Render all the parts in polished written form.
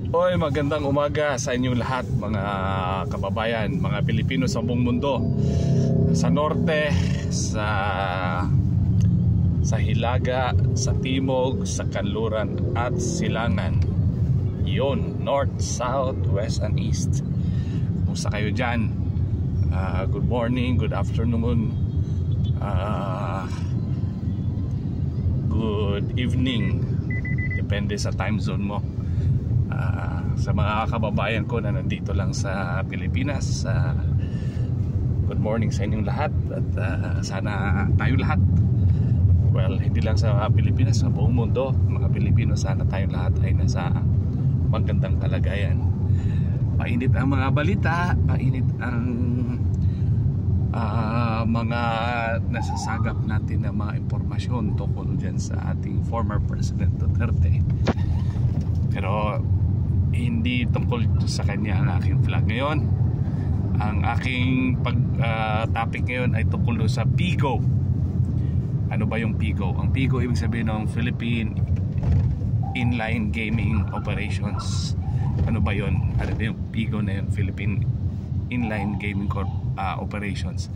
Oy, magandang umaga sa inyong lahat mga kababayan, mga Pilipino sa buong mundo. Sa norte, sa hilaga, sa timog, sa kanluran at silangan. Yun, north, south, west and east. Kumusta kayo dyan? Good morning, good afternoon, good evening. Depende sa time zone mo. Sa mga kababayan ko na nandito lang sa Pilipinas, good morning sa inyong lahat. At sana tayo lahat, well, hindi lang sa Pilipinas, sa buong mundo, mga Pilipino, sana tayong lahat ay nasa magandang kalagayan. Mainit ang mga balita, mainit ang mga nasasagap natin na mga impormasyon tungkol dyan sa ating former President Duterte. Pero hindi tungkol sa kanya ang aking vlog ngayon. Ang aking topic ngayon ay tungkol sa PIGO. Ano ba yung PIGO? Ang PIGO ibig sabihin ng Philippine Inline Gaming Operations. Ano ba yun? Ano ba yung PIGO na yun? Philippine Inline Gaming Operations.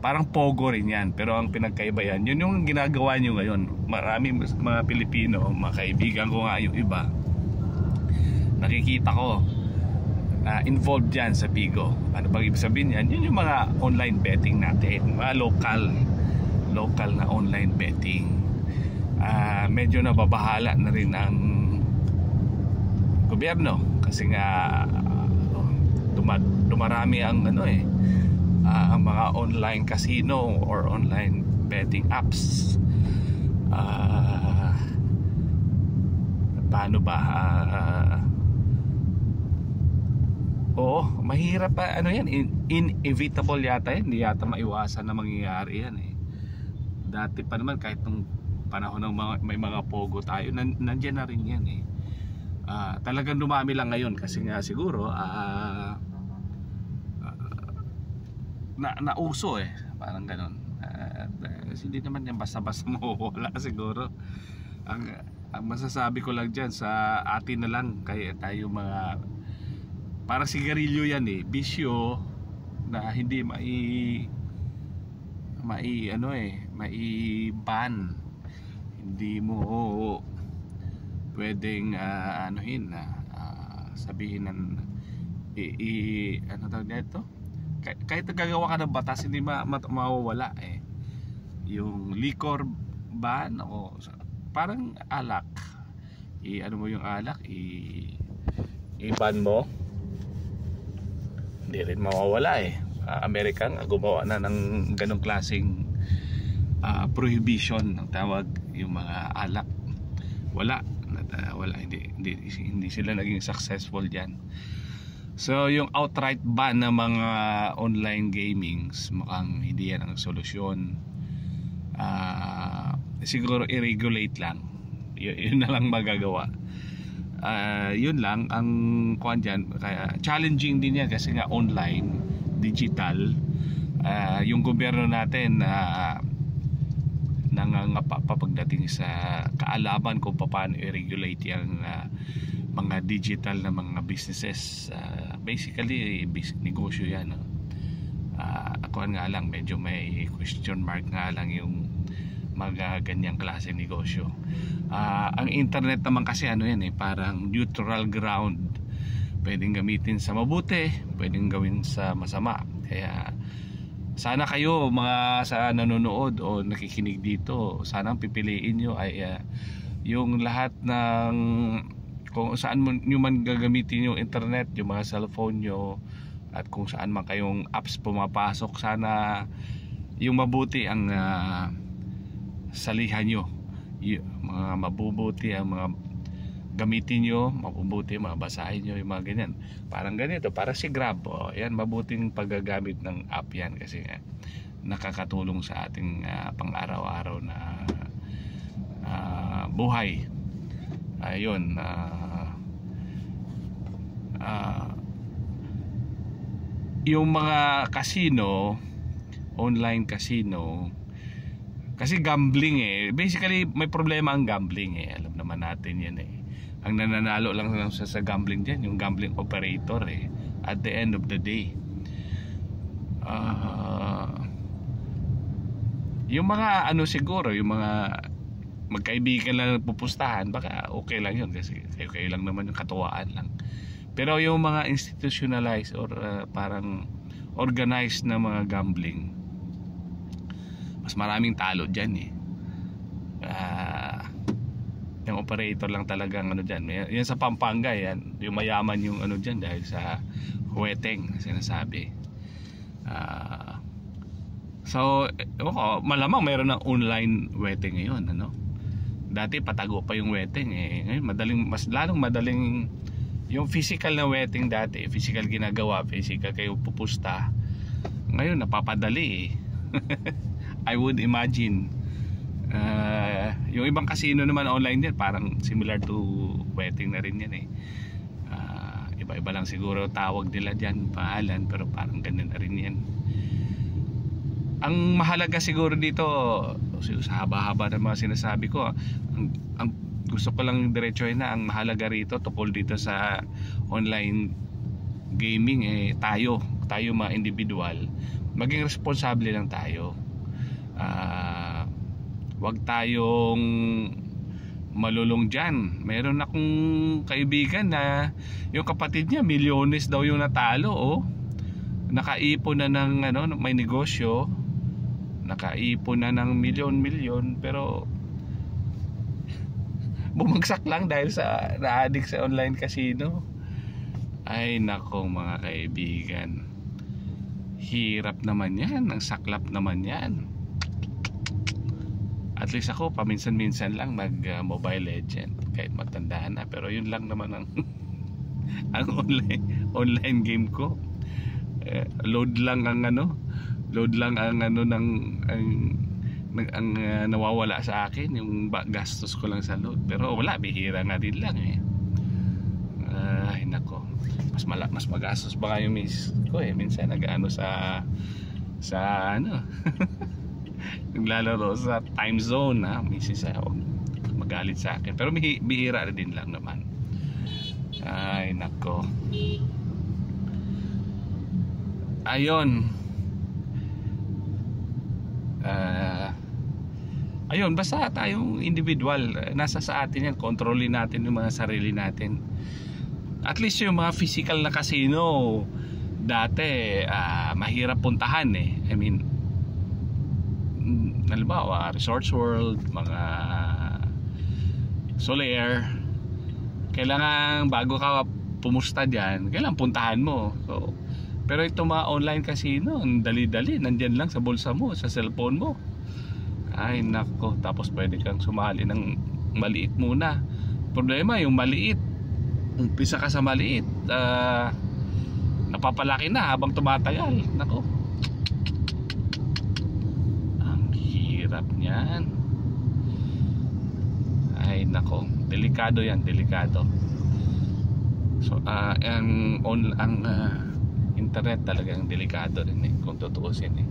Parang POGO rin yan, pero ang pinagkaiba yan, yun yung ginagawa nyo ngayon. Marami mga Pilipino, mga kaibigan ko nga yung iba, nakikita ko involved dyan sa PIGO. Ano bang ibig sabihin yan? Yun yung mga online betting natin, mga local na online betting. Medyo nababahala na rin ang gobyerno kasi nga dumarami ang ang mga online casino or online betting apps. Paano ba? Oo, mahirap pa. Ano yan? Inevitable yata yan. Hindi yata maiwasan na mangyayari yan eh. Dati pa naman, kahit nung panahon ng may mga pogo tayo, nandiyan na rin yan eh. Talagang dumami lang ngayon kasi nga siguro nauso eh, parang ganon. Hindi naman yan basta-basta mawawala siguro. Ang masasabi ko lang dyan sa atin na lang, kaya tayo mga parang sigarilyo yan eh, bisyo na hindi mai-ban. Hindi mo pwedeng sabihin ng ano tawag nito? Kahit nagagawa ka ng batas, hindi mawawala eh. Yung liquor ban o parang alak, ano mo yung alak, i-ban mo, hindi rin mawawala eh. American gumawa na ng ganong klaseng prohibition ng tawag, yung mga alak. Wala, hindi sila naging successful diyan. So yung outright ban ng mga online gamings, mukhang hindi yan ang solusyon. Siguro i-regulate lang, yun na lang magagawa. Yun lang ang kuwan dyan. Kaya challenging din yan kasi nga online, digital. Yung gobyerno natin nangangapa pagdating sa kaalaman kung paano i-regulate yung mga digital na mga businesses. Basically negosyo yan, no? Ako nga lang, medyo may question mark nga lang yung mga ganyang klase negosyo. Ang internet naman kasi yan eh, parang neutral ground. Pwedeng gamitin sa mabuti, pwedeng gawin sa masama. Kaya sana kayo mga sa nanonood o nakikinig dito, sana ang pipiliin nyo ay yung lahat ng kung saan nyo man gagamitin yung internet, yung mga cellphone nyo, at kung saan man kayong apps pumapasok, sana yung mabuti ang salihan nyo, mga mabubuti ang mga gamitin nyo, mabubuti mabasahin nyo yung mga ganyan. Parang ganito, para si Grab, yan, mabuting paggagamit ng app yan kasi nakakatulong sa ating pang-araw-araw na buhay. Ayun, yung mga casino, online casino, kasi gambling eh. Basically may problema ang gambling eh, alam naman naman natin yan eh. Ang nananalo lang sa gambling dyan, yung gambling operator eh, at the end of the day. Yung mga ano siguro, yung mga magkaibigan lang pupustahan, baka okay lang yun kasi kayo lang naman yung katuwaan lang. Pero yung mga institutionalized or parang organized na mga gambling, mas maraming talo dyan eh. Yung operator lang talagang ano dyan. Yan sa Pampanga yan, yung mayaman yung ano dyan dahil sa huweteng sinasabi. So malamang mayroon ng online huweteng ngayon, ano? Dati patago pa yung wedding eh. Ngayon mas lalong madaling yung physical na wedding dati, physical ginagawa, physical kayo pupusta. Ngayon napapadali eh. I would imagine. Yung ibang casino naman online din, parang similar to wedding na rin yan eh. Iba-iba lang siguro tawag nila diyan, pangalan, pero parang ganun na rin yan. Ang mahalaga siguro dito, sa haba-haba ng mga sinasabi ko, ang gusto ko lang diretsohin na ang mahalaga rito tungkol dito sa online gaming eh, tayo mga individual, maging responsable lang tayo. Wag tayong malulong dyan. Meron akong kaibigan na yung kapatid niya milyones daw yung natalo oh. Nakaipon na ng ano, may negosyo, nakaipon na ng milyon-milyon, pero bumagsak lang dahil sa na-addict sa online casino. Ay nako mga kaibigan, hirap naman yan, ang saklap naman yan. At least ako paminsan-minsan lang mag Mobile Legend kahit matandaan na, pero yun lang naman ang ang online game ko. Load lang ang nawawala sa akin, yung gastos ko lang sa load. Pero wala, bihira na din lang eh. Ay nako, mas magastos ba nga yung miss ko eh. Minsan nag-ano sa ano naglalaro sa time zone na misis ako, magalit sa akin. Pero bihira na din lang naman. Ay nako, ayun. Ayun, basta tayong individual, nasa sa atin yan, kontrolin natin yung mga sarili natin. At least yung mga physical na casino dati, mahirap puntahan eh. I mean, halimbawa Resorts World, mga Solaire, kailangan bago ka pumusta dyan, kailangan puntahan mo. So, pero itong mga online casino, ang dali-dali, nandyan lang sa bulsa mo, sa cellphone mo. Ay nako, tapos pwede kang sumali ng maliit muna. Problema yung maliit, umpisa ka sa maliit, napapalaki na habang tumatagal. Nako, ang hirap niyan. Ay nako, delikado yan, delikado. So ang internet talagang delikado rin eh, kung tutuusin eh.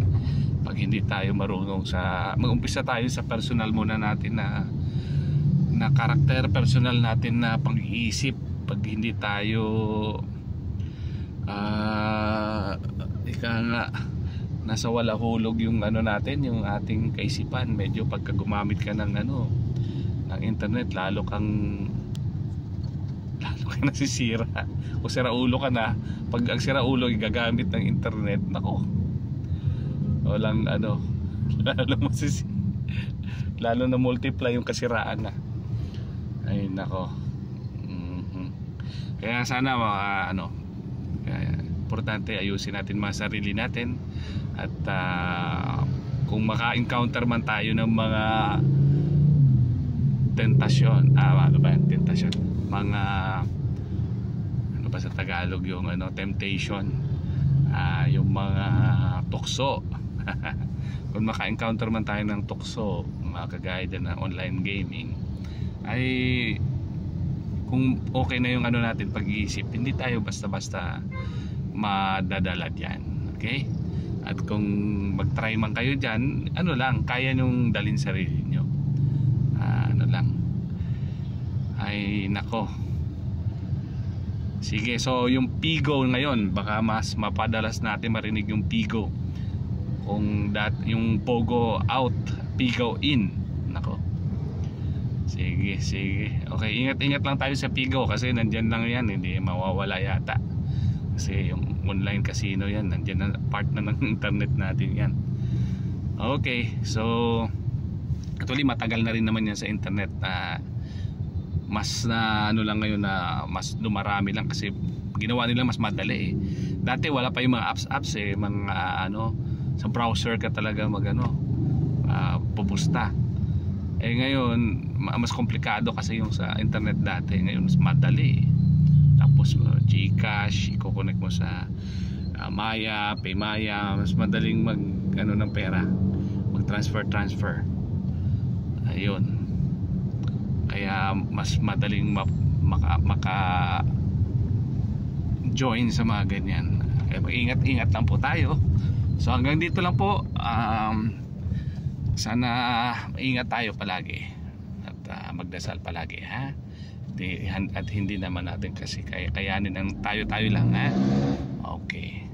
Pag hindi tayo marunong mag-umpisa tayo sa personal muna natin na karakter, personal natin na pag-iisip. Pag hindi tayo ika nga nasa wala hulog yung ano natin, yung ating kaisipan, medyo pagka gumamit ka ng ng internet, lalo kang nasisira o siraulo ka na. Pag ang siraulo gagamit ng internet, nako, walang lalo na multiply yung kasiraan na. Ay nako. Kaya sana importante ayusin natin mga sarili natin. At kung maka-encounter man tayo ng mga tentasyon, tentasyon, mga ano ba sa Tagalog yung temptation, yung mga tukso. Kung maka-encounter man tayo ng tukso, mga kagaya din ng online gaming, ay kung okay na yung natin pag-iisip, hindi tayo basta-basta madadala dyan. Okay? At kung mag-try man kayo dyan, kaya nyong dalhin sarili nyo. Ay nako. Sige, so yung Pigo ngayon, baka mas mapadalas natin marinig yung Pigo. Kung yung Pogo out, Pigo in. Nako. Sige, sige. Okay, ingat-ingat lang tayo sa Pigo kasi nandyan lang yan, hindi mawawala yata. Kasi yung online casino yan, nandyan na, part na ng internet natin yan. Okay, so actually matagal na rin naman yan sa internet. Mas na ano lang ngayon na mas dumarami lang kasi ginawa nila mas madali eh. Dati wala pa yung mga apps eh, mga ano sa browser ka talaga pupusta. Eh ngayon mas komplikado kasi yung sa internet dati, ngayon mas madali eh. Tapos GCash, i-connect mo sa Maya, Paymaya, mas madaling mag ng pera, mag transfer. Ayun. Kaya mas madaling maka join sa mga ganyan. Kaya mag-ingat-ingat lang po tayo. So hanggang dito lang po. Sana ingat tayo palagi at magdasal palagi, ha? At hindi naman natin kasi kayanin ng tayo lang, ha? Okay.